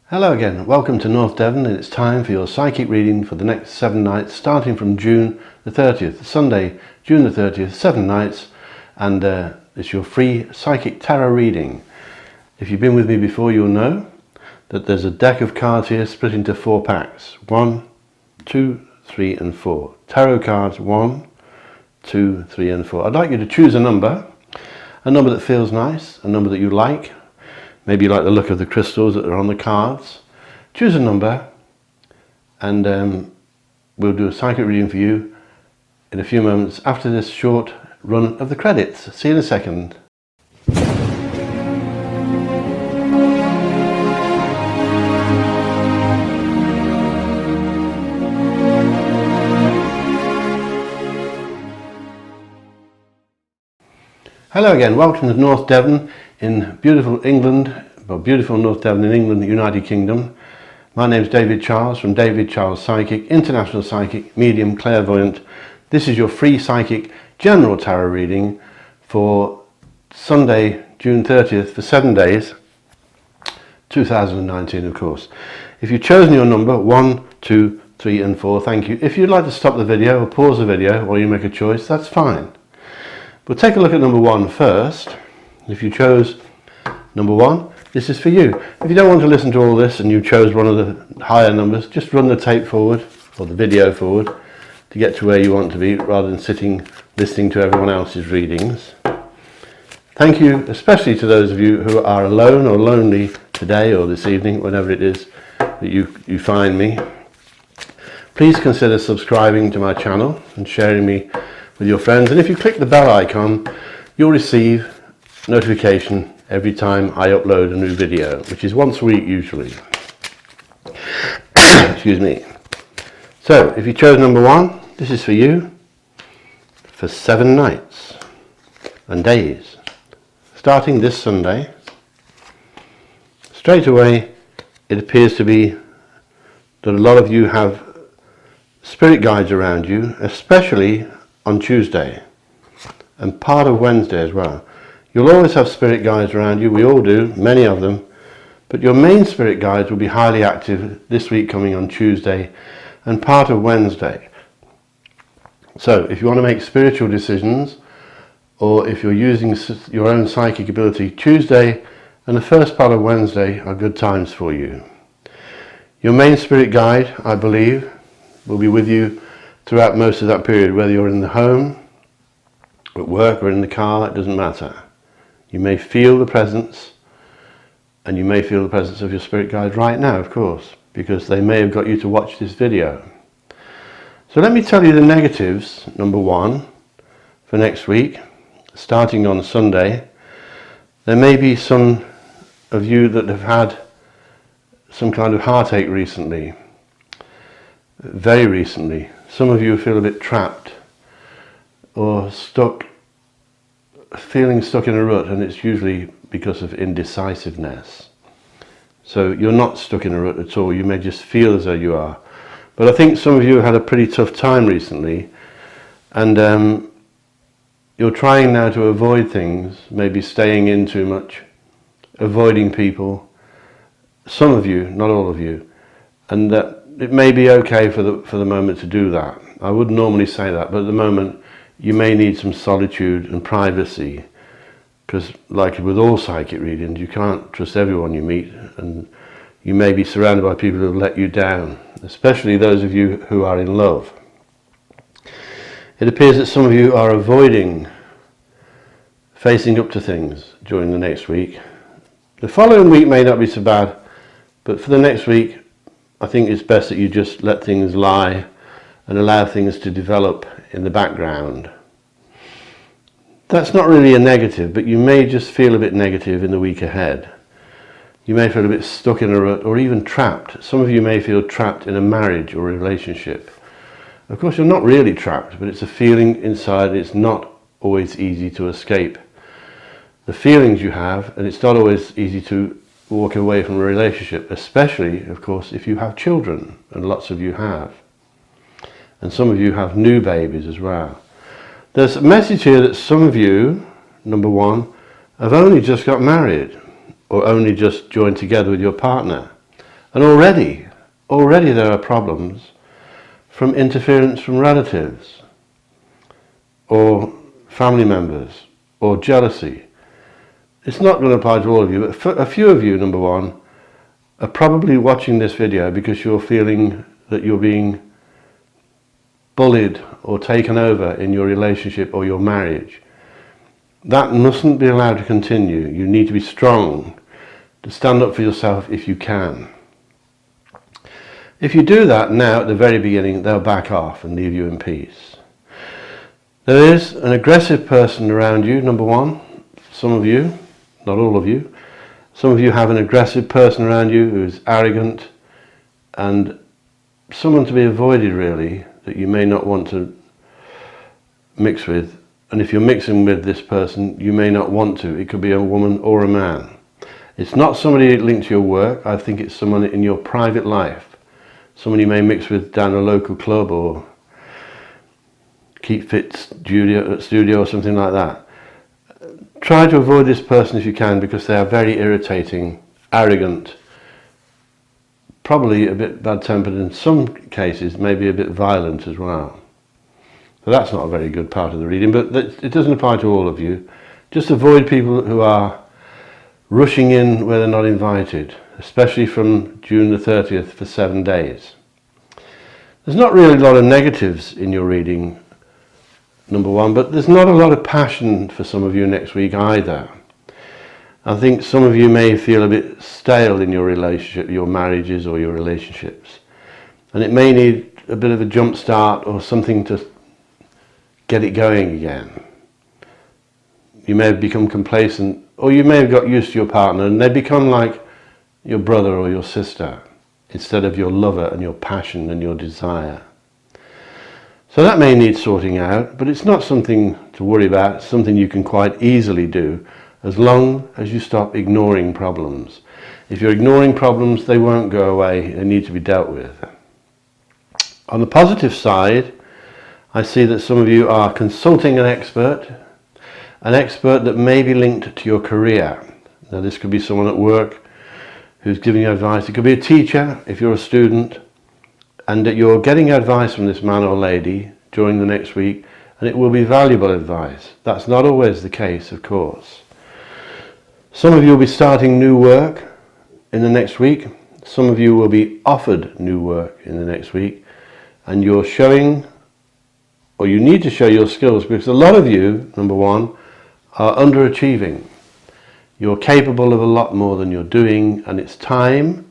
Hello again, welcome to North Devon, and it's time for your psychic reading for the next 7 nights starting from June the 30th, Sunday, June the 30th, 7 nights, and it's your free psychic tarot reading. If you've been with me before, you'll know that there's a deck of cards here split into 4 packs. 1, 2, 3 and 4. Tarot cards 1, 2, 3 and 4. I'd like you to choose a number that feels nice, a number that you like. Maybe you like the look of the crystals that are on the cards. Choose a number and we'll do a psychic reading for you in a few moments after this short run of the credits. See you in a second. Hello again, welcome to North Devon in beautiful England, well, beautiful North Devon in England, the United Kingdom. My name is David Charles from David Charles Psychic, International Psychic, Medium, Clairvoyant. This is your free psychic general tarot reading for Sunday, June 30th for 7 days, 2019 of course. If you've chosen your number 1, 2, 3 and 4, thank you. If you'd like to stop the video or pause the video while you make a choice, that's fine. We'll take a look at number 1 first. If you chose number 1, this is for you. If you don't want to listen to all this and you chose one of the higher numbers, just run the tape forward or the video forward to get to where you want to be rather than sitting listening to everyone else's readings. Thank you especially to those of you who are alone or lonely today or this evening, whenever it is that you find me. Please consider subscribing to my channel and sharing me with your friends, and if you click the bell icon you'll receive notification every time I upload a new video, which is once a week usually. Excuse me. So if you chose number 1, this is for you for 7 nights and days starting this Sunday. Straight away it appears to be that a lot of you have spirit guides around you, especially on Tuesday and part of Wednesday as well. You'll always have spirit guides around you, we all do, many of them, but your main spirit guides will be highly active this week coming on Tuesday and part of Wednesday. So if you want to make spiritual decisions or if you're using your own psychic ability, Tuesday and the first part of Wednesday are good times for you. Your main spirit guide, I believe, will be with you throughout most of that period, whether you're in the home, at work or in the car, it doesn't matter. You may feel the presence, and you may feel the presence of your spirit guide right now, of course, because they may have got you to watch this video. So let me tell you the negatives, number 1, for next week, starting on Sunday. There may be some of you that have had some kind of heartache recently, very recently. Some of you feel a bit trapped or feeling stuck in a rut, and it's usually because of indecisiveness. So you're not stuck in a rut at all, you may just feel as though you are. But I think some of you have had a pretty tough time recently, and you're trying now to avoid things, maybe staying in too much, avoiding people. Some of you, not all of you, and that it may be okay for the moment to do that. I wouldn't normally say that, but at the moment you may need some solitude and privacy, because like with all psychic readings, you can't trust everyone you meet, and you may be surrounded by people who have let you down, especially those of you who are in love. It appears that some of you are avoiding facing up to things during the next week. The following week may not be so bad, but for the next week I think it's best that you just let things lie and allow things to develop in the background. That's not really a negative, but you may just feel a bit negative in the week ahead. You may feel a bit stuck in a rut or even trapped. Some of you may feel trapped in a marriage or a relationship. Of course, you're not really trapped, but it's a feeling inside. It's not always easy to escape the feelings you have, and it's not always easy to walk away from a relationship, especially, of course, if you have children, and lots of you have. And some of you have new babies as well. There's a message here that some of you, number 1, have only just got married or only just joined together with your partner. And already there are problems from interference from relatives or family members or jealousy. It's not going to apply to all of you, but for a few of you, number one, are probably watching this video because you're feeling that you're being bullied or taken over in your relationship or your marriage. That mustn't be allowed to continue. You need to be strong, to stand up for yourself if you can. If you do that now at the very beginning, they'll back off and leave you in peace. There is an aggressive person around you, number one. Some of you, not all of you, some of you have an aggressive person around you who is arrogant and someone to be avoided really, that you may not want to mix with. And if you're mixing with this person, you may not want to. It could be a woman or a man. It's not somebody linked to your work. I think it's someone in your private life. Someone you may mix with down a local club or Keep Fit studio or something like that. Try to avoid this person if you can, because they are very irritating, arrogant, probably a bit bad-tempered in some cases, maybe a bit violent as well. So that's not a very good part of the reading, but it doesn't apply to all of you. Just avoid people who are rushing in where they're not invited, especially from June the 30th for 7 days. There's not really a lot of negatives in your reading, number one, but there's not a lot of passion for some of you next week either. I think some of you may feel a bit stale in your relationship, your marriages or your relationships. And it may need a bit of a jump start or something to get it going again. You may have become complacent, or you may have got used to your partner and they become like your brother or your sister instead of your lover and your passion and your desire. So that may need sorting out, but it's not something to worry about. It's something you can quite easily do as long as you stop ignoring problems. If you're ignoring problems, they won't go away. They need to be dealt with. On the positive side, I see that some of you are consulting an expert that may be linked to your career. Now this could be someone at work who's giving you advice. It could be a teacher if you're a student, and that you're getting advice from this man or lady during the next week, and it will be valuable advice. That's not always the case, of course. Some of you will be starting new work in the next week. Some of you will be offered new work in the next week, and you're showing, or you need to show your skills, because a lot of you, number one, are underachieving. You're capable of a lot more than you're doing, and it's time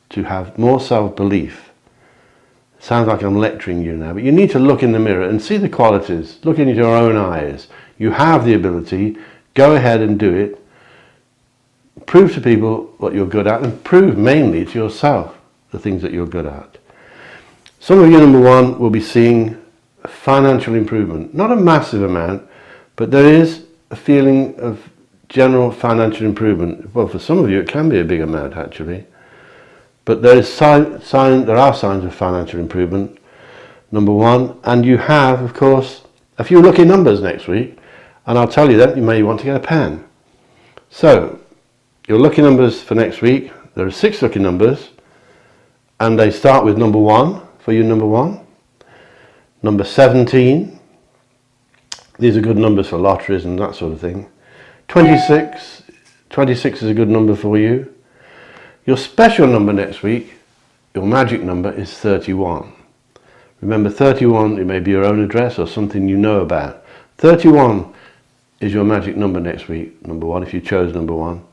to have more self-belief. Sounds like I'm lecturing you now, but you need to look in the mirror and see the qualities. Look into your own eyes. You have the ability. Go ahead and do it. Prove to people what you're good at, and prove mainly to yourself the things that you're good at. Some of you, number one, will be seeing financial improvement. Not a massive amount, but there is a feeling of general financial improvement. Well, for some of you, it can be a big amount, actually. But there are signs of financial improvement, number one. And you have, of course, a few lucky numbers next week. And I'll tell you that you may want to get a pen. So, your lucky numbers for next week, there are 6 lucky numbers. And they start with number 1, for you number 1. Number 17. These are good numbers for lotteries and that sort of thing. 26. 26 is a good number for you. Your special number next week, your magic number, is 31. Remember, 31, it may be your own address or something you know about. 31 is your magic number next week, number 1, if you chose number 1.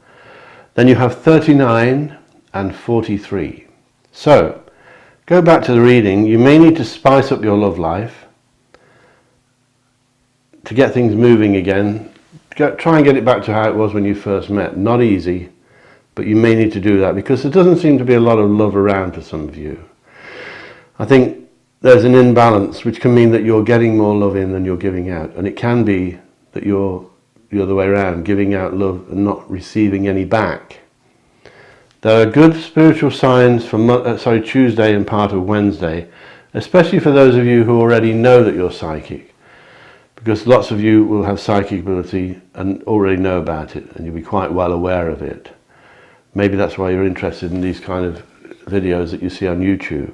Then you have 39 and 43. So, go back to the reading. You may need to spice up your love life to get things moving again. Try and get it back to how it was when you first met. Not easy. But you may need to do that because there doesn't seem to be a lot of love around for some of you. I think there's an imbalance, which can mean that you're getting more love in than you're giving out. And it can be that you're the other way around, giving out love and not receiving any back. There are good spiritual signs for Tuesday and part of Wednesday, especially for those of you who already know that you're psychic. Because lots of you will have psychic ability and already know about it, and you'll be quite well aware of it. Maybe that's why you're interested in these kind of videos that you see on YouTube.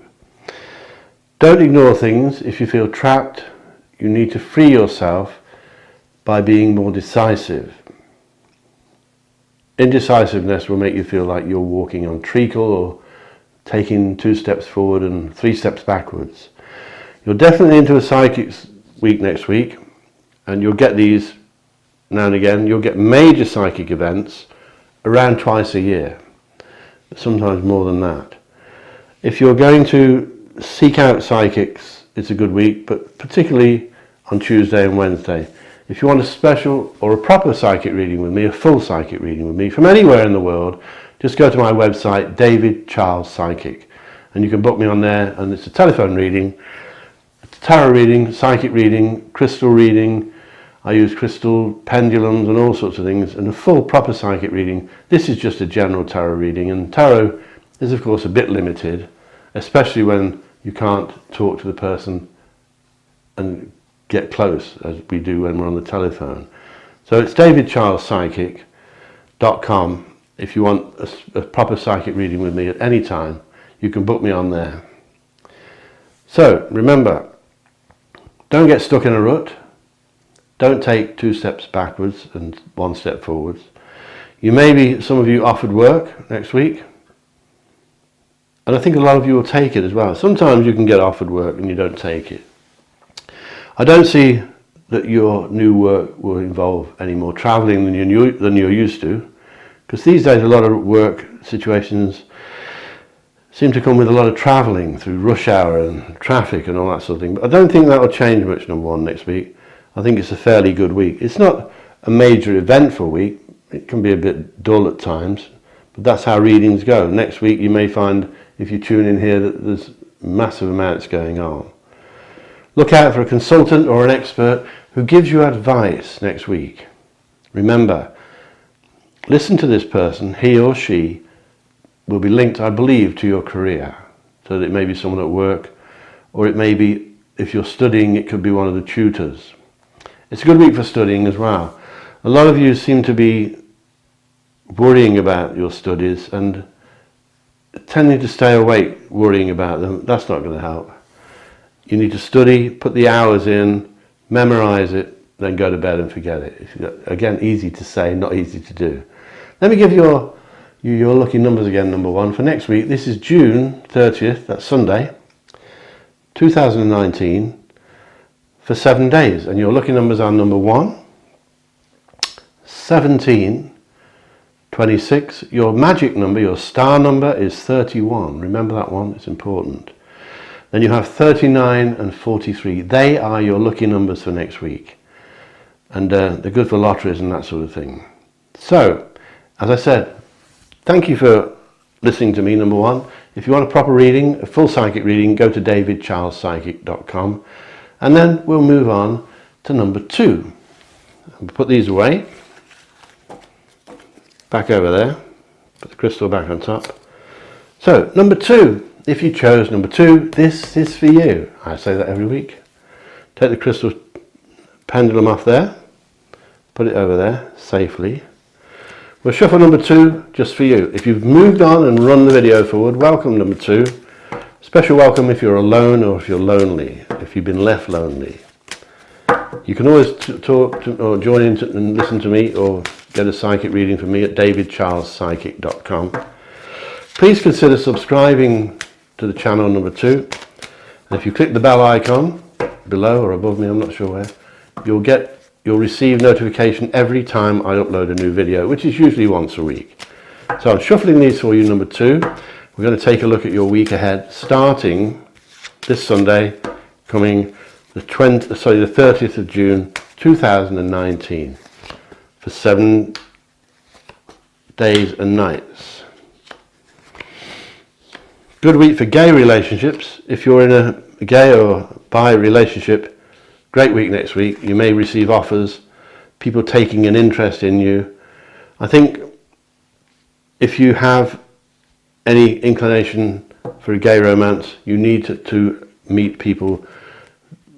Don't ignore things. If you feel trapped, you need to free yourself by being more decisive. Indecisiveness will make you feel like you're walking on treacle or taking 2 steps forward and 3 steps backwards. You're definitely into a psychic week next week, and you'll get these now and again. You'll get major psychic events around twice a year, sometimes more than that. If you're going to seek out psychics, it's a good week, but particularly on Tuesday and Wednesday. If you want a special or a proper psychic reading with me, a full psychic reading with me from anywhere in the world, just go to my website, David Charles Psychic, and you can book me on there. And it's a telephone reading, it's a tarot reading, psychic reading, crystal reading. I use crystal pendulums and all sorts of things, and a full proper psychic reading. This is just a general tarot reading, and tarot is of course a bit limited, especially when you can't talk to the person and get close as we do when we're on the telephone. So it's davidcharlespsychic.com. If you want a proper psychic reading with me at any time, you can book me on there. So remember, don't get stuck in a rut. Don't take 2 steps backwards and 1 step forwards. Some of you offered work next week, and I think a lot of you will take it as well. Sometimes you can get offered work and you don't take it. I don't see that your new work will involve any more travelling than you're used to, because these days a lot of work situations seem to come with a lot of travelling through rush hour and traffic and all that sort of thing. But I don't think that will change much, number one, next week. I think it's a fairly good week. It's not a major eventful week. It can be a bit dull at times, but that's how readings go. Next week you may find, if you tune in here, that there's massive amounts going on. Look out for a consultant or an expert who gives you advice next week. Remember, listen to this person. He or she will be linked, I believe, to your career. So that it may be someone at work, or it may be, if you're studying, it could be one of the tutors. It's a good week for studying as well. A lot of you seem to be worrying about your studies and tending to stay awake worrying about them. That's not going to help. You need to study, put the hours in, memorize it, then go to bed and forget it. Again, easy to say, not easy to do. Let me give you your lucky numbers again, number one, for next week. This is June 30th, that's Sunday, 2019, for 7 days. And your lucky numbers are number 1, 17, 26. Your magic number, your star number is 31. Remember that one, it's important. Then you have 39 and 43. They are your lucky numbers for next week. And they're good for lotteries and that sort of thing. So, as I said, thank you for listening to me, number one. If you want a proper reading, a full psychic reading, go to davidcharlespsychic.com. And then we'll move on to number 2. I'll put these away. Back over there. Put the crystal back on top. So, number 2. If you chose number 2, this is for you. I say that every week. Take the crystal pendulum off there. Put it over there safely. We'll shuffle number 2 just for you. If you've moved on and run the video forward, welcome number 2. Special welcome if you're alone or if you're lonely, if you've been left lonely. You can always talk to, or join in and listen to me, or get a psychic reading from me at davidcharlespsychic.com. Please consider subscribing to the channel number 2. And if you click the bell icon below or above me, I'm not sure where, you'll receive notification every time I upload a new video, which is usually once a week. So I'm shuffling these for you, number 2. We're going to take a look at your week ahead, starting this Sunday, coming the 30th of June 2019, for 7 days and nights. Good week for gay relationships. If you're in a gay or bi relationship, great week next week. You may receive offers, people taking an interest in you. I think if you have any inclination for a gay romance, you need to meet people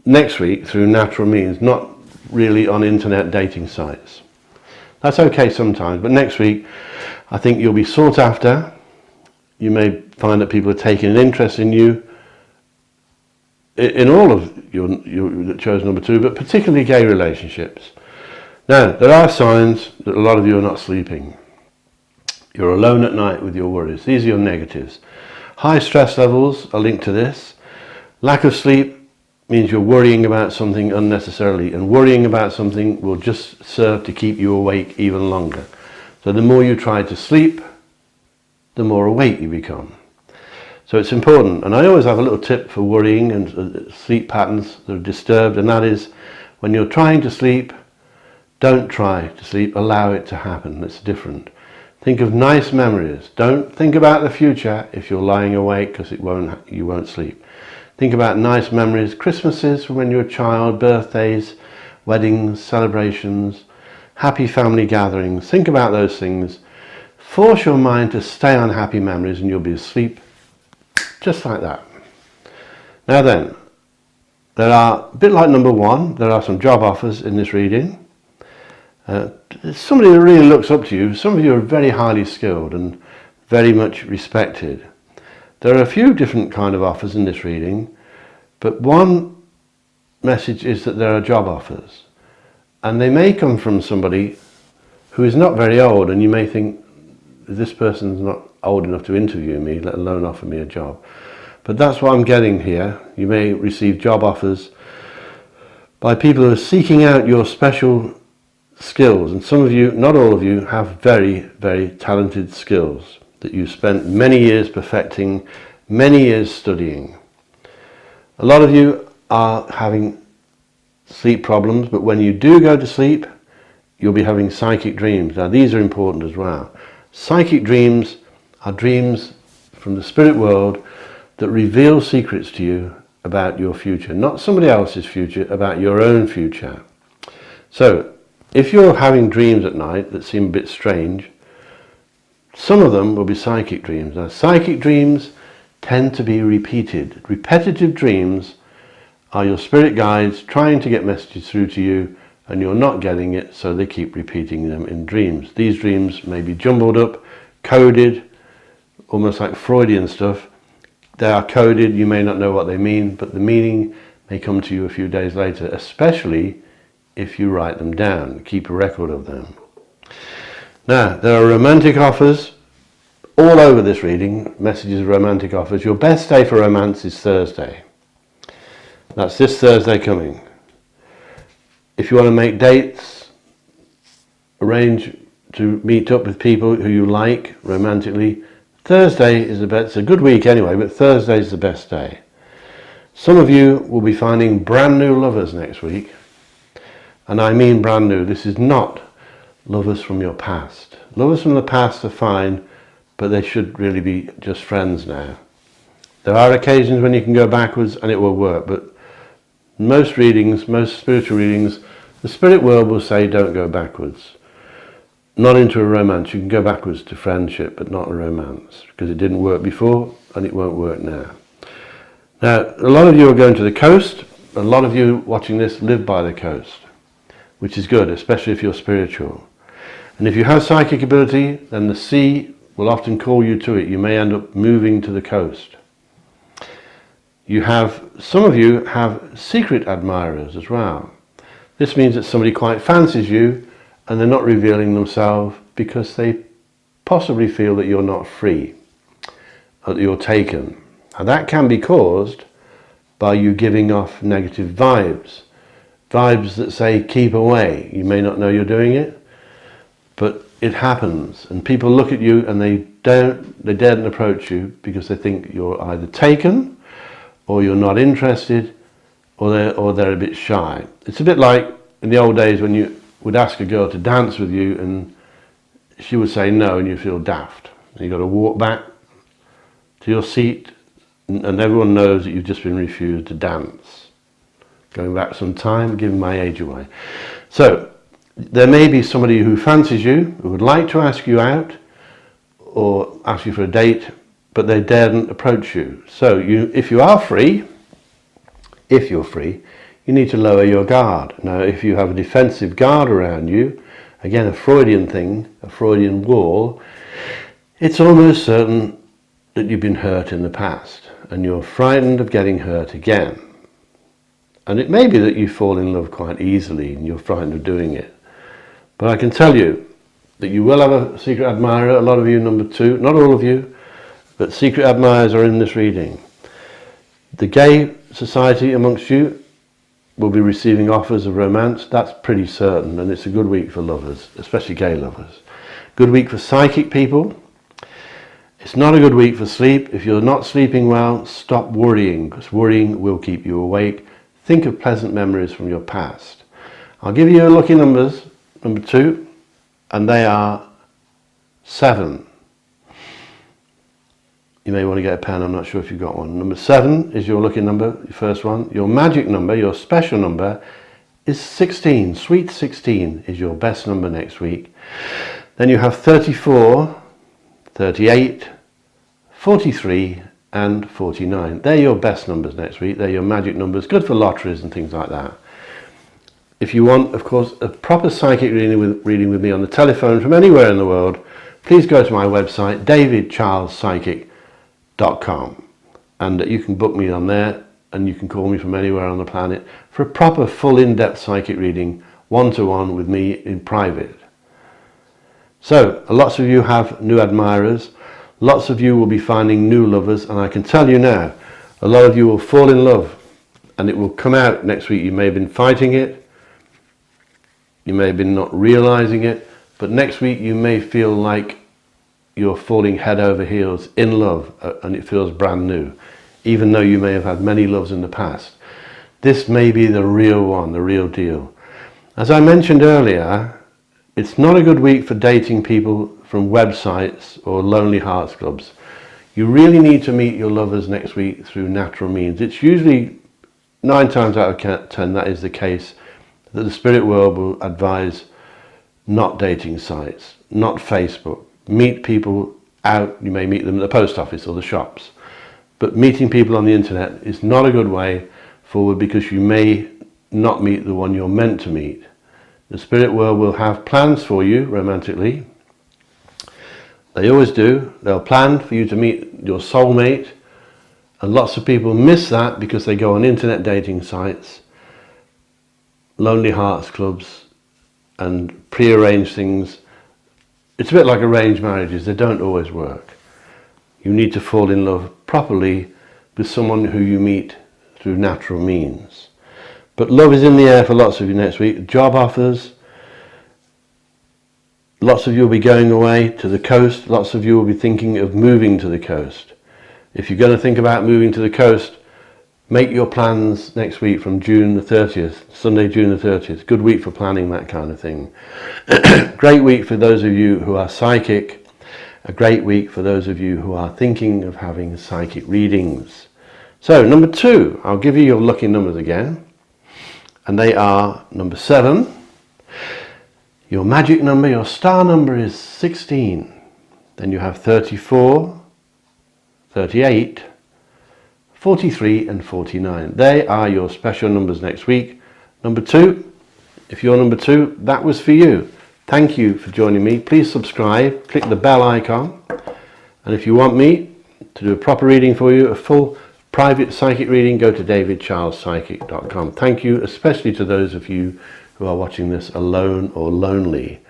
next week through natural means, not really on internet dating sites. That's okay sometimes, but next week I think you'll be sought after you may find that people are taking an interest in you in all of your chosen number 2, but particularly gay relationships. Now, there are signs that a lot of you are not sleeping. You're alone at night with your worries. These are your negatives. High stress levels are linked to this. Lack of sleep means you're worrying about something unnecessarily, and worrying about something will just serve to keep you awake even longer. So the more you try to sleep, the more awake you become. So it's important, and I always have a little tip for worrying and sleep patterns that are disturbed, and that is when you're trying to sleep, don't try to sleep, allow it to happen. It's different. Think of nice memories. Don't think about the future if you're lying awake, because you won't sleep. Think about nice memories, Christmases from when you were a child, birthdays, weddings, celebrations, happy family gatherings. Think about those things. Force your mind to stay on happy memories and you'll be asleep just like that. Now then, there are, a bit like number 1, there are some job offers in this reading. Somebody that really looks up to you. Some of you are very highly skilled and very much respected. There are a few different kind of offers in this reading, but one message is that there are job offers, and they may come from somebody who is not very old, and you may think this person's not old enough to interview me, let alone offer me a job. But that's what I'm getting here. You may receive job offers by people who are seeking out your special skills, and some of you, not all of you, have very, very talented skills that you've spent many years perfecting, many years studying. A lot of you are having sleep problems, but when you do go to sleep, you'll be having psychic dreams. Now these are important as well. Psychic dreams are dreams from the spirit world that reveal secrets to you about your future, not somebody else's future, about your own future. So if you're having dreams at night that seem a bit strange, some of them will be psychic dreams. Now, psychic dreams tend to be repeated. Repetitive dreams are your spirit guides trying to get messages through to you, and you're not getting it, so they keep repeating them in dreams. These dreams may be jumbled up, coded, almost like Freudian stuff. They are coded, you may not know what they mean, but the meaning may come to you a few days later, especially if you write them down, keep a record of them. Now, there are romantic offers all over this reading, messages of romantic offers. Your best day for romance is Thursday. That's this Thursday coming. If you want to make dates, arrange to meet up with people who you like romantically, Thursday is the best. It's a good week anyway, but Thursday is the best day. Some of you will be finding brand new lovers next week. And I mean brand new. This is not lovers from your past. Lovers from the past are fine, but they should really be just friends now. There are occasions when you can go backwards and it will work, but most readings, most spiritual readings, the spirit world will say don't go backwards. Not into a romance. You can go backwards to friendship, but not a romance, because it didn't work before and it won't work now. Now, a lot of you are going to the coast. A lot of you watching this live by the coast, which is good, especially if you're spiritual. And if you have psychic ability, then the sea will often call you to it. You may end up moving to the coast. Some of you have secret admirers as well. This means that somebody quite fancies you and they're not revealing themselves because they possibly feel that you're not free, or that you're taken. And that can be caused by you giving off negative vibes. Vibes that say keep away. You may not know you're doing it, but it happens, and people look at you and they daren't approach you because they think you're either taken, or you're not interested, or they're a bit shy. It's a bit like in the old days when you would ask a girl to dance with you and she would say no, and you feel daft. And you've got to walk back to your seat, and everyone knows that you've just been refused to dance. Going back some time, giving my age away. So there may be somebody who fancies you, who would like to ask you out or ask you for a date, but they daren't approach you. So if you're free, you need to lower your guard. Now, if you have a defensive guard around you, again, a Freudian thing, a Freudian wall, it's almost certain that you've been hurt in the past and you're frightened of getting hurt again. And it may be that you fall in love quite easily and you're frightened of doing it. But I can tell you that you will have a secret admirer, a lot of you, number 2, not all of you, but secret admirers are in this reading. The gay society amongst you will be receiving offers of romance, that's pretty certain, and it's a good week for lovers, especially gay lovers. Good week for psychic people. It's not a good week for sleep. If you're not sleeping well, stop worrying, because worrying will keep you awake. Think of pleasant memories from your past. I'll give you your lucky numbers, number 2, and they are 7. You may want to get a pen, I'm not sure if you've got one. Number 7 is your lucky number, your first one. Your magic number, your special number, is 16. Sweet 16 is your best number next week. Then you have 34, 38, 43 and 49. They're your best numbers next week. They're your magic numbers, good for lotteries and things like that. If you want, of course, a proper psychic reading with me on the telephone from anywhere in the world, please go to my website, davidcharlespsychic.com, and you can book me on there, and you can call me from anywhere on the planet for a proper full in-depth psychic reading, one-to-one with me in private. So, lots of you have new admirers, lots of you will be finding new lovers, and I can tell you now, a lot of you will fall in love, and it will come out next week. You may have been fighting it, you may have been not realizing it, but next week you may feel like you're falling head over heels in love, and it feels brand new, even though you may have had many loves in the past. This may be the real one, the real deal. As I mentioned earlier, it's not a good week for dating people from websites or lonely hearts clubs. You really need to meet your lovers next week through natural means. It's usually 9 times out of 10 that is the case, that the spirit world will advise not dating sites, not Facebook. Meet people out, you may meet them at the post office or the shops. But meeting people on the internet is not a good way forward, because you may not meet the one you're meant to meet. The spirit world will have plans for you romantically. They always do. They'll plan for you to meet your soulmate, and lots of people miss that because they go on internet dating sites, lonely hearts clubs, and pre-arrange things. It's a bit like arranged marriages, they don't always work. You need to fall in love properly with someone who you meet through natural means. But love is in the air for lots of you next week. Job offers, lots of you will be going away to the coast, lots of you will be thinking of moving to the coast. If you're going to think about moving to the coast, make your plans next week from June the 30th, Sunday, June the 30th. Good week for planning that kind of thing. Great week for those of you who are psychic. A great week for those of you who are thinking of having psychic readings. So, number 2, I'll give you your lucky numbers again. And they are number 7. Your magic number, your star number is 16. Then you have 34, 38, 43 and 49. They are your special numbers next week. Number 2, if you're number 2, that was for you. Thank you for joining me. Please subscribe, click the bell icon. And if you want me to do a proper reading for you, a full private psychic reading, go to davidcharlespsychic.com. Thank you, especially to those of you who are watching this alone or lonely.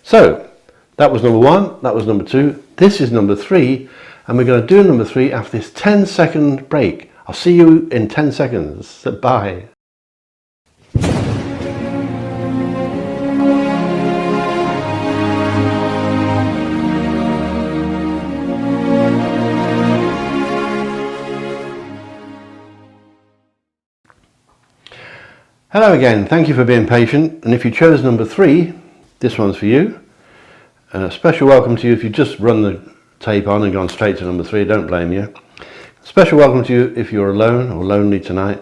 So, that was number 1, that was number 2. This is number 3. And we're going to do number 3 after this 10-second break. I'll see you in 10 seconds. Bye. Hello again. Thank you for being patient. And if you chose number 3, this one's for you. And a special welcome to you if you just run the tape on and gone straight to number 3, don't blame you. Special welcome to you if you're alone or lonely tonight,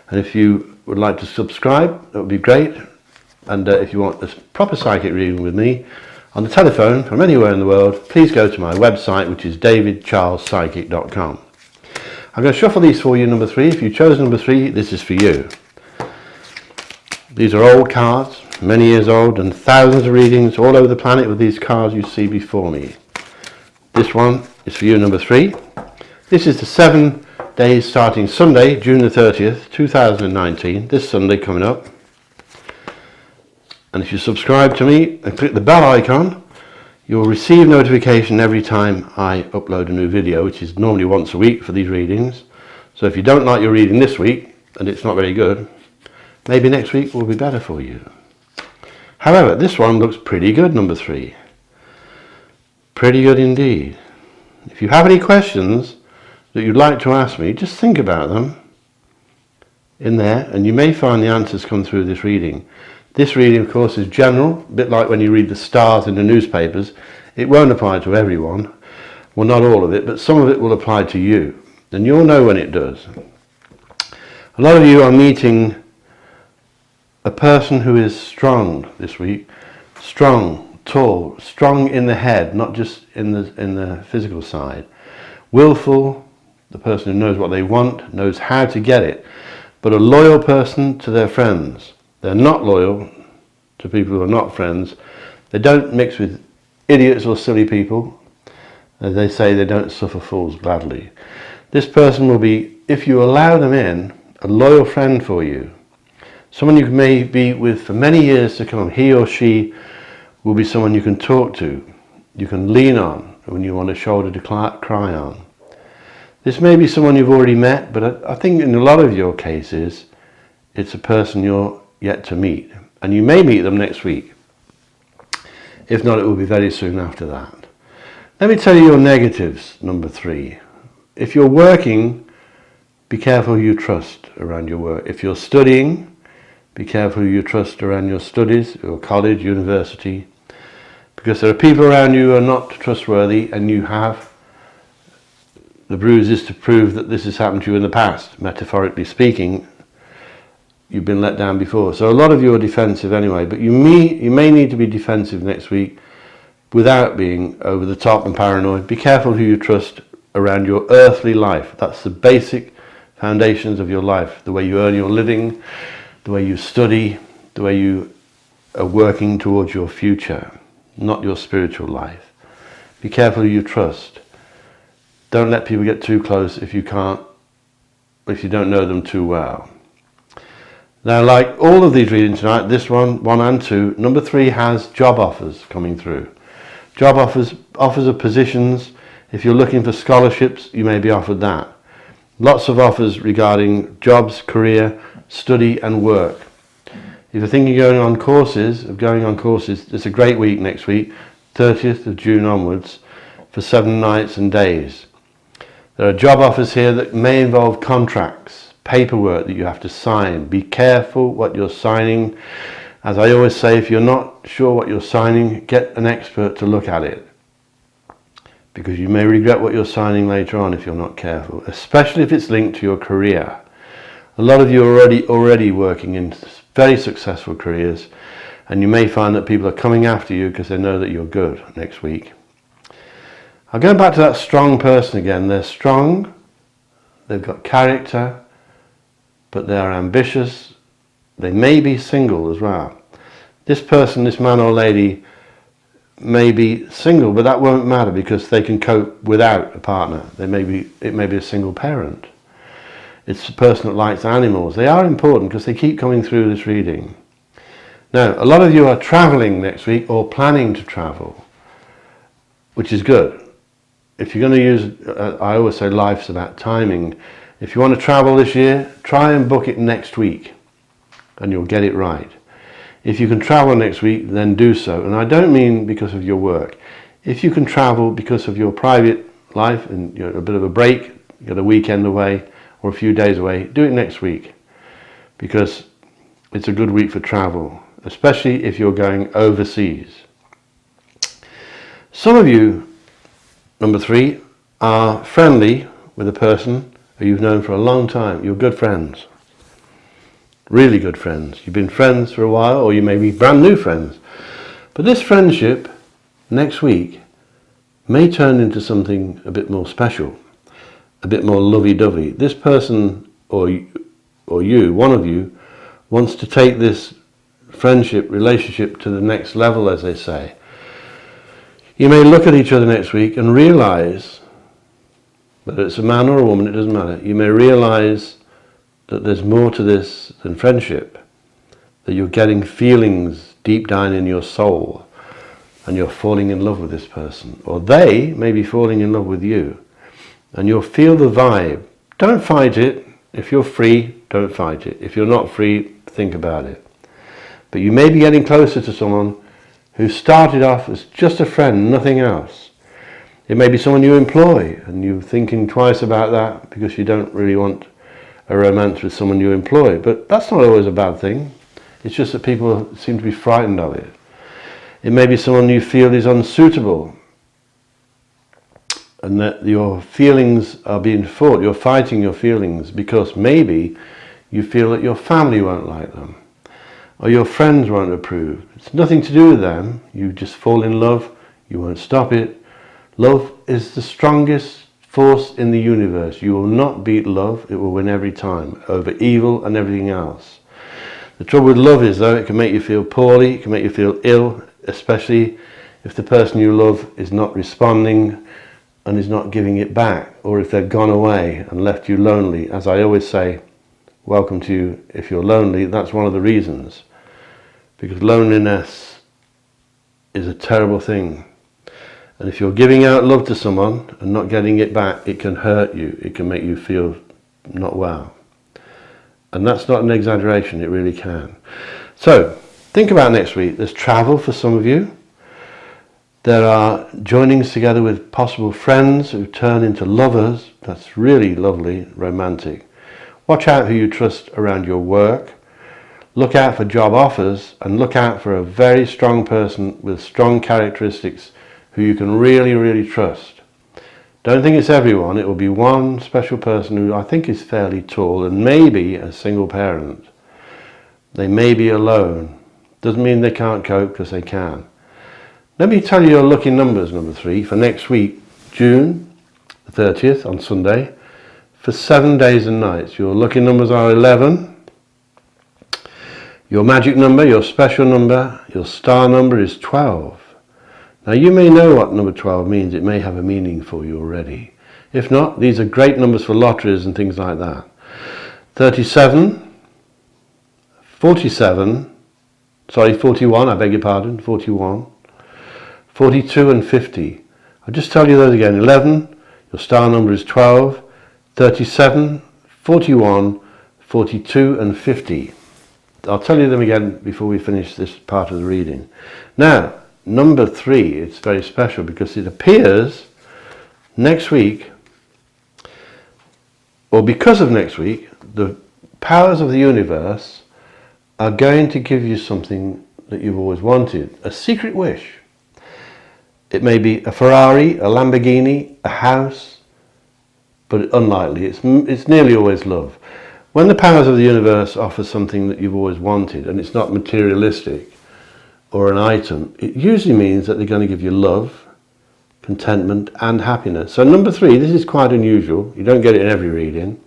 and if you would like to subscribe, that would be great. And if you want a proper psychic reading with me on the telephone from anywhere in the world, please go to my website, which is davidcharlespsychic.com. I'm going to shuffle these for you, number 3. If you chose number 3, this is for you. These are old cards, many years old, and thousands of readings all over the planet with these cards you see before me. This one is for you, number 3. This is the 7 days starting Sunday, June the 30th, 2019. This Sunday coming up. And if you subscribe to me and click the bell icon, you'll receive notification every time I upload a new video, which is normally once a week for these readings. So if you don't like your reading this week, and it's not very good, maybe next week will be better for you. However, this one looks pretty good, number 3. Pretty good indeed. If you have any questions that you'd like to ask me, just think about them in there, and you may find the answers come through this reading. This reading, of course, is general, a bit like when you read the stars in the newspapers. It won't apply to everyone. Well, not all of it, but some of it will apply to you, and you'll know when it does. A lot of you are meeting a person who is strong this week. Strong, tall, strong in the head, not just in the physical side. Willful, the person who knows what they want, knows how to get it, but a loyal person to their friends. They're not loyal to people who are not friends. They don't mix with idiots or silly people. As they say, they don't suffer fools gladly. This person will be, if you allow them in, a loyal friend for you. Someone you may be with for many years to come. He or she will be someone you can talk to, you can lean on when you want a shoulder to cry on. This may be someone you've already met, but I think in a lot of your cases, it's a person you're yet to meet. And you may meet them next week. If not, it will be very soon after that. Let me tell you your negatives, number 3. If you're working, be careful who you trust around your work. If you're studying, be careful who you trust around your studies, your college, university, because there are people around you who are not trustworthy, and you have the bruises to prove that this has happened to you in the past. Metaphorically speaking, you've been let down before. So a lot of you are defensive anyway, but you may need to be defensive next week without being over the top and paranoid. Be careful who you trust around your earthly life. That's the basic foundations of your life, the way you earn your living, the way you study, the way you are working towards your future, not your spiritual life. Be careful who you trust. Don't let people get too close if you don't know them too well. Now, like all of these readings tonight, this one and 2, number 3 has job offers coming through. Job offers of positions. If you're looking for scholarships, you may be offered that. Lots of offers regarding jobs, career, study and work. If you're thinking of going on courses, it's a great week next week, 30th of June onwards, for 7 nights and days. There are job offers here that may involve contracts, paperwork that you have to sign. Be careful what you're signing. As I always say, if you're not sure what you're signing, get an expert to look at it, because you may regret what you're signing later on if you're not careful, especially if it's linked to your career. A lot of you are already working in very successful careers, and you may find that people are coming after you because they know that you're good next week. I'll go back to that strong person again. They're strong, they've got character, but they are ambitious. They may be single as well. This person, this man or lady, may be single, but that won't matter because they can cope without a partner. It may be a single parent. It's a person that likes animals. They are important because they keep coming through this reading. Now, a lot of you are traveling next week or planning to travel, which is good. If you're going to use, I always say life's about timing. If you want to travel this year, try and book it next week and you'll get it right. If you can travel next week, then do so. And I don't mean because of your work. If you can travel because of your private life and you're a bit of a break, you got a weekend away or a few days away, do it next week, because it's a good week for travel, especially if you're going overseas. Some of you, number 3, are friendly with a person who you've known for a long time. You're good friends. Really good friends. You've been friends for a while, or you may be brand new friends. But this friendship next week may turn into something a bit more special, a bit more lovey-dovey. This person, or you, one of you, wants to take this friendship, relationship to the next level, as they say. You may look at each other next week and realise, whether it's a man or a woman, it doesn't matter, you may realise that there's more to this than friendship, that you're getting feelings deep down in your soul and you're falling in love with this person, or they may be falling in love with you, and you'll feel the vibe. Don't fight it. If you're free, don't fight it. If you're not free, think about it. But you may be getting closer to someone who started off as just a friend, nothing else. It may be someone you employ and you're thinking twice about that because you don't really want a romance with someone you employ. But that's not always a bad thing. It's just that people seem to be frightened of it. It may be someone you feel is unsuitable and that your feelings are being fought. You're fighting your feelings because maybe you feel that your family won't like them or your friends won't approve. It's nothing to do with them. You just fall in love. You won't stop it. Love is the strongest force in the universe. You will not beat love. It will win every time over evil and everything else. The trouble with love is, though, it can make you feel poorly. It can make you feel ill, especially if the person you love is not responding and is not giving it back, or if they've gone away and left you lonely. As I always say, welcome to you if you're lonely. That's one of the reasons, because loneliness is a terrible thing. And if you're giving out love to someone and not getting it back, it can hurt you. It can make you feel not well. And that's not an exaggeration, it really can. So, think about next week. There's travel for some of you. There are joinings together with possible friends who turn into lovers. That's really lovely, romantic. Watch out who you trust around your work. Look out for job offers and look out for a very strong person with strong characteristics who you can really, really trust. Don't think it's everyone. It will be one special person who I think is fairly tall and maybe a single parent. They may be alone. Doesn't mean they can't cope, because they can. Let me tell you your lucky numbers, number 3, for next week, June the 30th on Sunday, for 7 days and nights. Your lucky numbers are 11. Your magic number, your special number, your star number is 12. Now you may know what number 12 means. It may have a meaning for you already. If not, these are great numbers for lotteries and things like that. 37, 41, I beg your pardon, 41, 42 and 50. I'll just tell you those again. 11, your star number is 12, 37, 41, 42 and 50. I'll tell you them again before we finish this part of the reading. Now, number 3, it's very special because it appears next week, or because of next week, the powers of the universe are going to give you something that you've always wanted, a secret wish. It may be a Ferrari, a Lamborghini, a house, but unlikely. It's nearly always love. When the powers of the universe offer something that you've always wanted, and it's not materialistic or an item, it usually means that they're going to give you love, contentment and happiness. So number 3, this is quite unusual. You don't get it in every reading.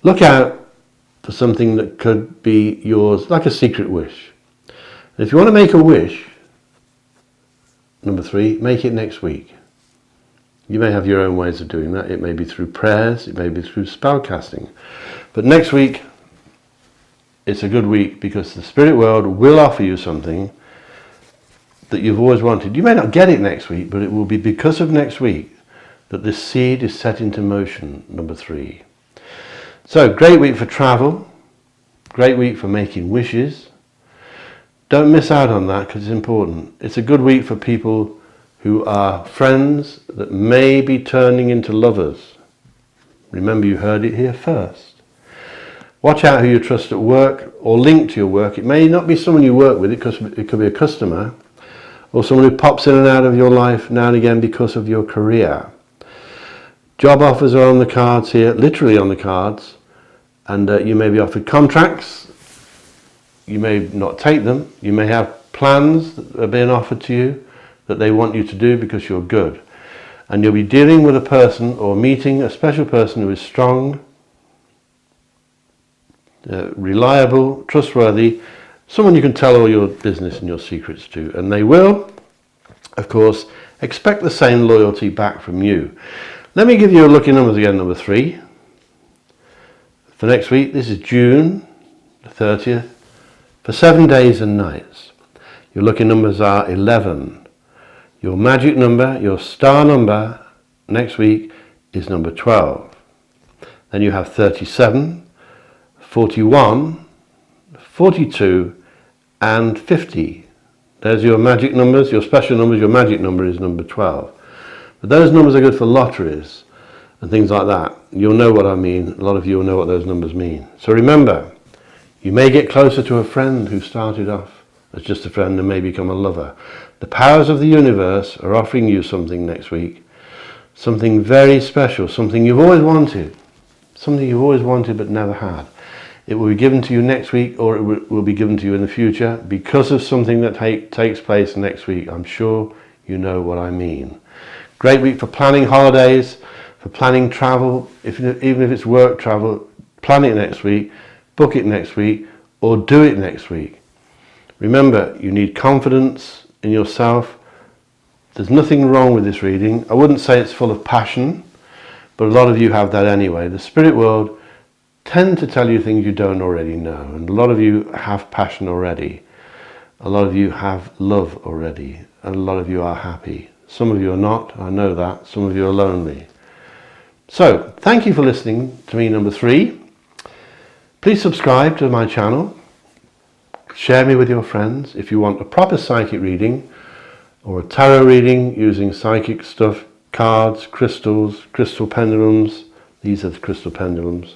Look out for something that could be yours, like a secret wish. And if you want to make a wish, number 3, make it next week. You may have your own ways of doing that. It may be through prayers, it may be through spell casting. But next week, it's a good week because the spirit world will offer you something that you've always wanted. You may not get it next week, but it will be because of next week that this seed is set into motion, number 3. So, great week for travel, great week for making wishes. Don't miss out on that because it's important. It's a good week for people who are friends that may be turning into lovers. Remember, you heard it here first. Watch out who you trust at work or linked to your work. It may not be someone you work with, it could be a customer or someone who pops in and out of your life now and again because of your career. Job offers are on the cards here, literally on the cards, and you may be offered contracts. You may not take them. You may have plans that are being offered to you that they want you to do because you're good. And you'll be dealing with a person or meeting a special person who is strong, reliable, trustworthy, someone you can tell all your business and your secrets to, and they will of course, expect the same loyalty back from you. Let me give you a lucky numbers again, number 3. For next week, this is June the 30th, for 7 days and nights. Your lucky numbers are 11. Your magic number, your star number next week is number 12. Then you have 37, 41, 42 and 50. There's your magic numbers, your special numbers. Your magic number is number 12. But those numbers are good for lotteries and things like that. You'll know what I mean. A lot of you will know what those numbers mean. So remember, you may get closer to a friend who started off as just a friend and may become a lover. The powers of the universe are offering you something next week. Something very special, something you've always wanted. Something you've always wanted but never had. It will be given to you next week, or it will be given to you in the future because of something that takes place next week. I'm sure you know what I mean. Great week for planning holidays, for planning travel. Even if it's work travel, plan it next week, book it next week, or do it next week. Remember, you need confidence in yourself. There's nothing wrong with this reading. I wouldn't say it's full of passion, but a lot of you have that anyway. The spirit world tend to tell you things you don't already know, and a lot of you have passion already. A lot of you have love already, and a lot of you are happy. Some of you are not, I know that. Some of you are lonely. So, thank you for listening to me, number 3. Please subscribe to my channel. Share me with your friends. If you want a proper psychic reading or a tarot reading using psychic stuff, cards, crystals, crystal pendulums. These are the crystal pendulums.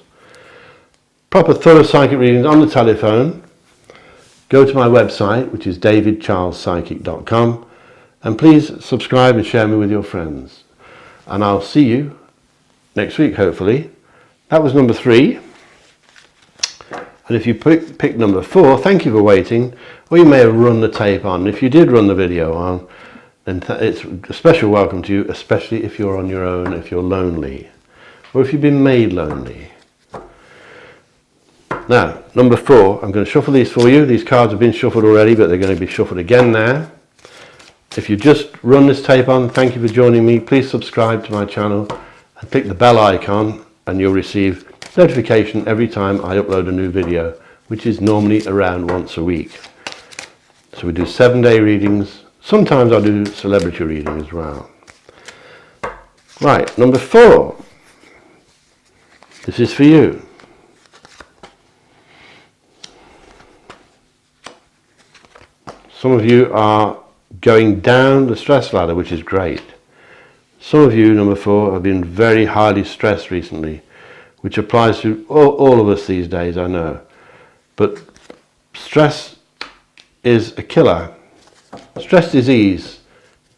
Proper thorough psychic readings on the telephone. Go to my website, which is davidcharlespsychic.com, and please subscribe and share me with your friends. And I'll see you next week, hopefully. That was number 3. And if you pick number 4, thank you for waiting. Or you may have run the tape on. If you did run the video on, then it's a special welcome to you, especially if you're on your own, if you're lonely, or if you've been made lonely. Now, number 4, I'm going to shuffle these for you. These cards have been shuffled already, but they're going to be shuffled again now. If you just run this tape on, thank you for joining me. Please subscribe to my channel and click the bell icon, and you'll receive notification every time I upload a new video, which is normally around once a week. So we do 7-day readings. Sometimes I do celebrity reading as well. Right, number 4. This is for you. Some of you are going down the stress ladder, which is great. Some of you, number 4, have been very highly stressed recently, which applies to all of us these days, I know. But stress is a killer. Stress disease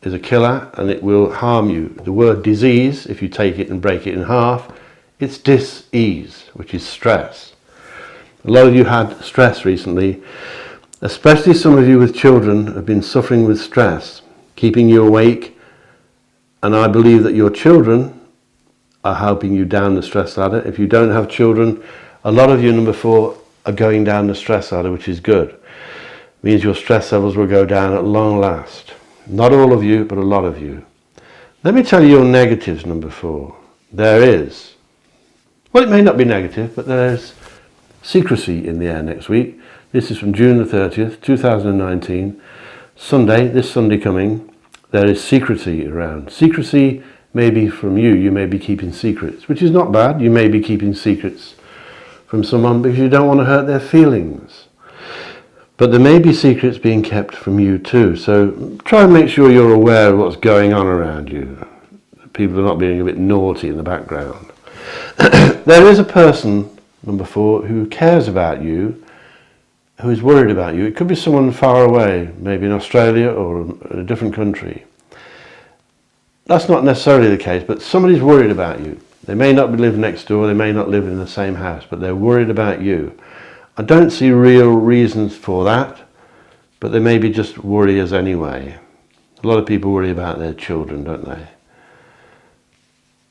is a killer, and it will harm you. The word disease, if you take it and break it in half, it's dis-ease, which is stress. A lot of you had stress recently. Especially some of you with children have been suffering with stress, keeping you awake, and I believe that your children are helping you down the stress ladder. If you don't have children, a lot of you, number 4, are going down the stress ladder, which is good. It means your stress levels will go down at long last. Not all of you, but a lot of you. Let me tell you your negatives, number 4. There is, well, it may not be negative, but there's secrecy in the air next week. This is from June the 30th, 2019, Sunday, this Sunday coming. There is secrecy around. Secrecy may be from you. You may be keeping secrets, which is not bad. You may be keeping secrets from someone because you don't want to hurt their feelings. But there may be secrets being kept from you too. So try and make sure you're aware of what's going on around you. People are not being a bit naughty in the background. There is a person, number 4, who cares about you, who is worried about you. It could be someone far away, maybe in Australia or in a different country. That's not necessarily the case, but somebody's worried about you. They may not live next door, they may not live in the same house, but they're worried about you. I don't see real reasons for that, but they may be just worriers anyway. A lot of people worry about their children, don't they?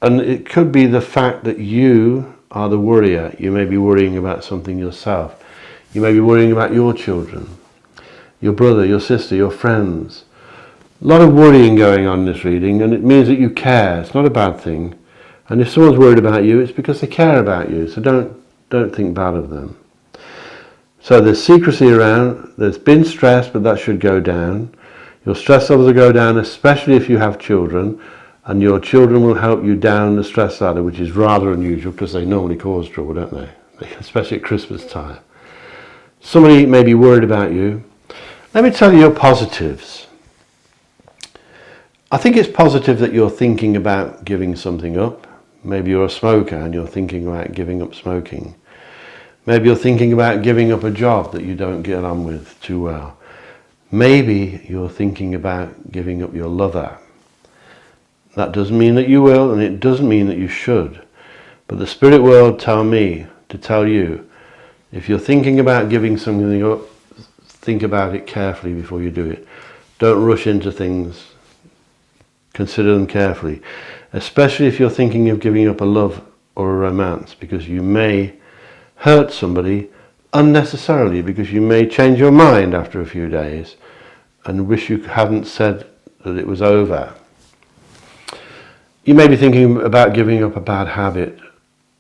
And it could be the fact that you are the worrier. You may be worrying about something yourself. You may be worrying about your children, your brother, your sister, your friends. A lot of worrying going on in this reading, and it means that you care. It's not a bad thing. And if someone's worried about you, it's because they care about you. So don't think bad of them. So there's secrecy around. There's been stress, but that should go down. Your stress levels will go down, especially if you have children. And your children will help you down the stress ladder, which is rather unusual because they normally cause trouble, don't they? Especially at Christmas time. Somebody may be worried about you. Let me tell you your positives. I think it's positive that you're thinking about giving something up. Maybe you're a smoker and you're thinking about giving up smoking. Maybe you're thinking about giving up a job that you don't get on with too well. Maybe you're thinking about giving up your lover. That doesn't mean that you will, and it doesn't mean that you should. But the spirit world tell me to tell you, if you're thinking about giving something up, think about it carefully before you do it. Don't rush into things. Consider them carefully, especially if you're thinking of giving up a love or a romance, because you may hurt somebody unnecessarily, because you may change your mind after a few days and wish you hadn't said that it was over. You may be thinking about giving up a bad habit,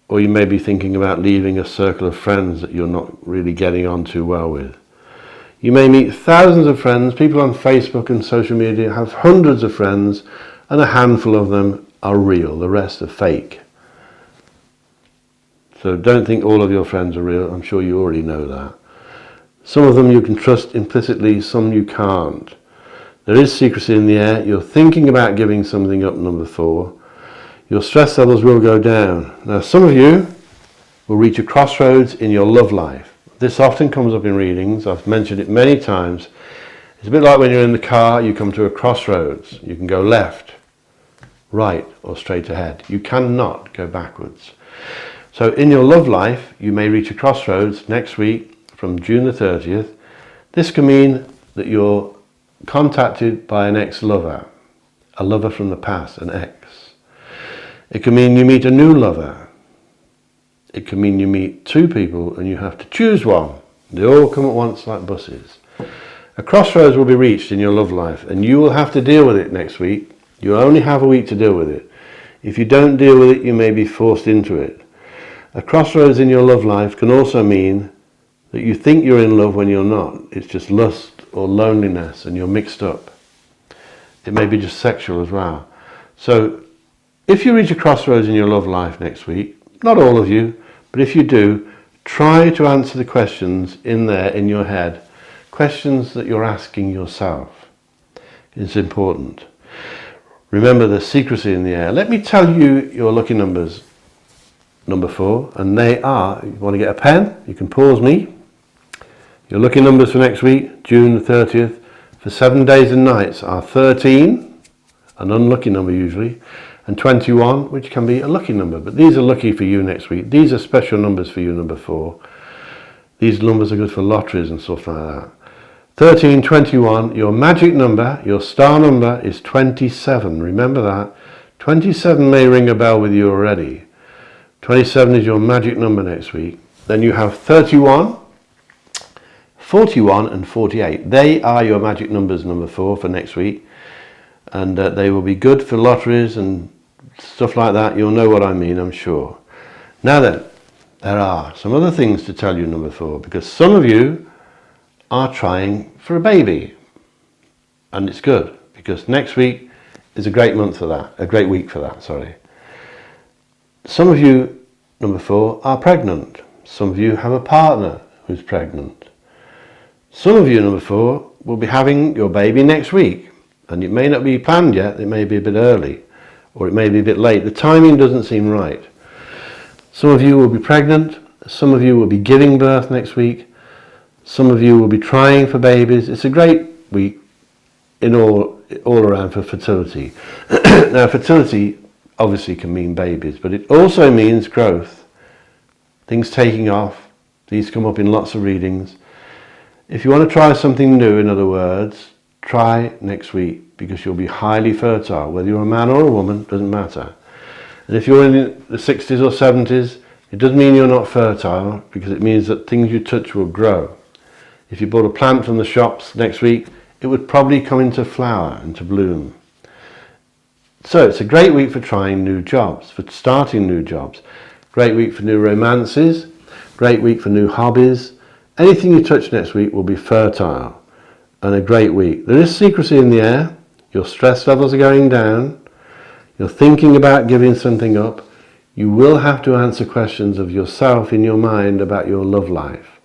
or you may be thinking about leaving a circle of friends that you're not really getting on too well with. You may meet thousands of friends. People on Facebook and social media have hundreds of friends, and a handful of them are real. The rest are fake. So don't think all of your friends are real. I'm sure you already know that. Some of them you can trust implicitly, some you can't. There is secrecy in the air. You're thinking about giving something up, number 4. Your stress levels will go down. Now, some of you will reach a crossroads in your love life. This often comes up in readings. I've mentioned it many times. It's a bit like when you're in the car, you come to a crossroads. You can go left, right, or straight ahead. You cannot go backwards. So in your love life, you may reach a crossroads next week from June the 30th. This can mean that you're contacted by an ex-lover, a lover from the past, an ex. It can mean you meet a new lover. It can mean you meet 2 people and you have to choose one. They all come at once like buses. A crossroads will be reached in your love life, and you will have to deal with it next week. You only have a week to deal with it. If you don't deal with it, you may be forced into it. A crossroads in your love life can also mean that you think you're in love when you're not. It's just lust or loneliness and you're mixed up. It may be just sexual as well. So if you reach a crossroads in your love life next week, not all of you, but if you do, try to answer the questions in there in your head. Questions that you're asking yourself. It's important. Remember the secrecy in the air. Let me tell you your lucky numbers. Number 4, and they are, you want to get a pen, you can pause me. Your lucky numbers for next week, June the 30th, for 7 days and nights are 13, an unlucky number usually, and 21, which can be a lucky number, but these are lucky for you next week. These are special numbers for you, number 4. These numbers are good for lotteries and stuff like that. 13, 21, your magic number, your star number is 27. Remember that. 27 may ring a bell with you already. 27 is your magic number next week. Then you have 31, 41 and 48. They are your magic numbers, number 4, for next week. And they will be good for lotteries and stuff like that. You'll know what I mean, I'm sure. Now then, there are some other things to tell you, number 4, because some of you are trying for a baby. And it's good, because next week is a great month for that, a great week for that, sorry. Some of you, number 4, are pregnant. Some of you have a partner who's pregnant. Some of you, number 4, will be having your baby next week. And it may not be planned yet, it may be a bit early, or it may be a bit late. The timing doesn't seem right. Some of you will be pregnant. Some of you will be giving birth next week. Some of you will be trying for babies. It's a great week in all around for fertility. Now, fertility obviously can mean babies, but it also means growth, things taking off. These come up in lots of readings. If you want to try something new, in other words, try next week, because you'll be highly fertile. Whether you're a man or a woman, doesn't matter. And if you're in the 60s or 70s, it doesn't mean you're not fertile, because it means that things you touch will grow. If you bought a plant from the shops next week, it would probably come into flower, into bloom. So it's a great week for trying new jobs, for starting new jobs. Great week for new romances. Great week for new hobbies. Anything you touch next week will be fertile and a great week. There is secrecy in the air. Your stress levels are going down. You're thinking about giving something up. You will have to answer questions of yourself in your mind about your love life.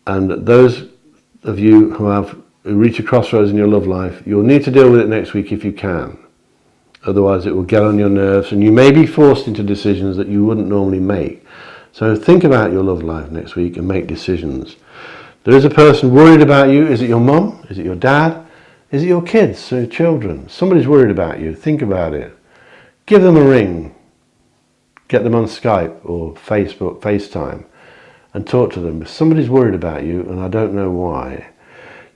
And those of you who reach a crossroads in your love life, you'll need to deal with it next week if you can. Otherwise it will get on your nerves and you may be forced into decisions that you wouldn't normally make. So think about your love life next week and make decisions. There is a person worried about you. Is it your mum? Is it your dad? Is it your kids, so children? Somebody's worried about you. Think about it. Give them a ring. Get them on Skype or Facebook, FaceTime, and talk to them. If somebody's worried about you, and I don't know why,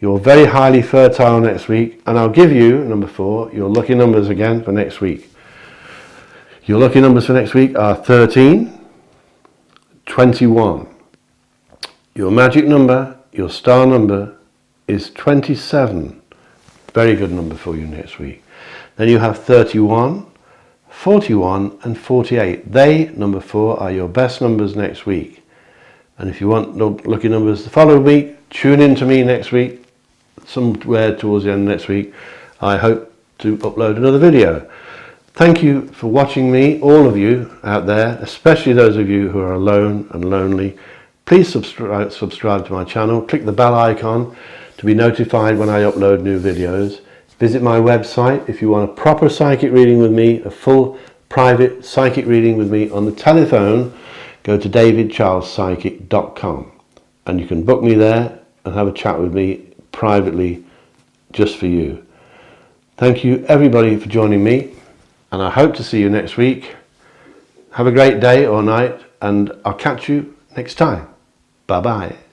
you're very highly fertile next week, and I'll give you, number 4, your lucky numbers again for next week. Your lucky numbers for next week are 13, 21. Your magic number, your star number, is 27. Very good number for you next week. Then you have 31, 41 and 48. They, number 4, are your best numbers next week. And if you want lucky numbers the following week, tune in to me next week, somewhere towards the end of next week. I hope to upload another video. Thank you for watching me, all of you out there, especially those of you who are alone and lonely. Please subscribe to my channel. Click the bell icon to be notified when I upload new videos. Visit my website if you want a proper psychic reading with me, a full private psychic reading with me on the telephone. Go to davidcharlespsychic.com and you can book me there and have a chat with me privately just for you. Thank you everybody for joining me, and I hope to see you next week. Have a great day or night, and I'll catch you next time. Bye bye.